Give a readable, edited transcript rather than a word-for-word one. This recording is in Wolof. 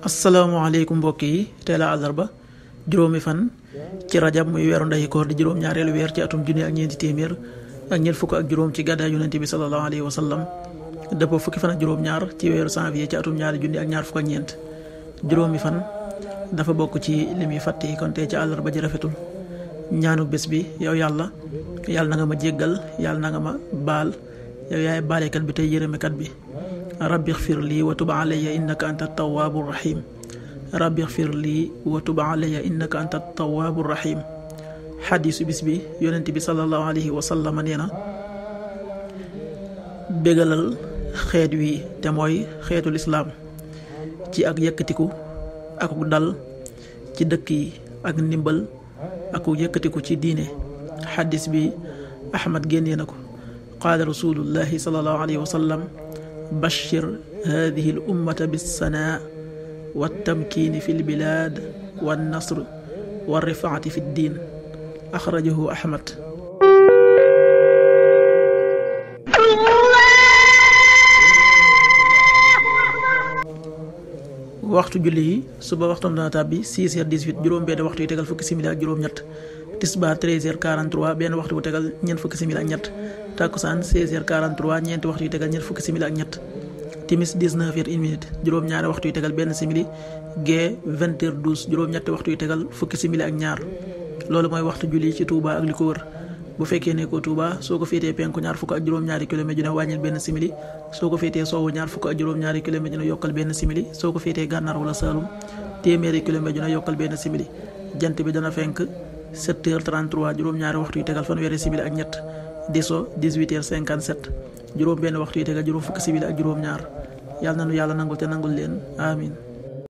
asalaamaaleykum mbokk yi tey la àllarba juróomi fan ci rajab muy weeru ndeyi koor di juróom-ñaareelu weer ci atum junni ak ñeenti téeméer ak ñeent fukk ak juróom ci gàddaay yonente bi sallallahu alayhi wa sallam dëppoo fukki fan ak juróom-ñaar ci weeru janvier ci atum ñaari junni ak ñaar fukk ak ñeent. juróomi fan dafa bokk ci li muy fàtte yi kon tey ci àllarba ji rafetul. ñaanu bés bi yow yàlla na nga ma jéggal yàlla na nga ma baal yow yaay baalekat bi tey yërëmekat bi. rabbi xfir lii wa tub alayya innaka anta tawaabu rahim. rabbi xfir lii wa tub alayya innaka anta tawaabu rahim. xadiisu bis bi yonent bi sallallahu alayhi wa sallam nee na bégalal xeet wi te mooy xeetul islaam ci ak yëkkatiku ak dal ci dëkk yi ak ndimbal ak yëkkatiku ci diine. xadis bi Ahmad génnee na ko. qaala rasulullahi sallallahu alayhi wa sallam bashir hadihi l ummata bissanaa wattamkiini fi lbilaad wannasr warrifaati fi ddiin axrajahu Ahmad. waxtu julli yi suba waxtam dana tàbbi 6h18 juróom benn waxtu yu tegal fukki simili ak juróom-ñett. tisbaar 13h43 benn waxtu bu tegal ñeent fukki simili ak ñett. takkusaan 16h43 ñeenti waxtu yu tegal ñeent fukki simili ak ñett. timis 19h01 juróom-ñaari waxtu yu tegal benn simili. gee 20h12 juróom-ñetti waxtu yu tegal fukki simili ak ñaar. loolu mooy waxtu julli ci Touba ak li ko wër. bu fekkee ne ko Touba soo ko féetee penku ñaar fukk ak juróom-ñaari kilomètre ju ne wàññil benn simili. soo ko féetee sowwu ñaar fukk ak juróom-ñaari kilomètre ju ne yokkal benn simili. soo ko féetee gànnaar wala Saalum téeméeri kilomètre ju ne yokkal benn simili. jant bi dana fenk 7h33 juróom-ñaari waxtu yu tegal fanweeri simili ak ñett. di so 18h57 juróom benn waxtu yu tegal juróom fukki simili ak juróom-ñaar. yàlla na nu yàlla nangul te nangul leen amin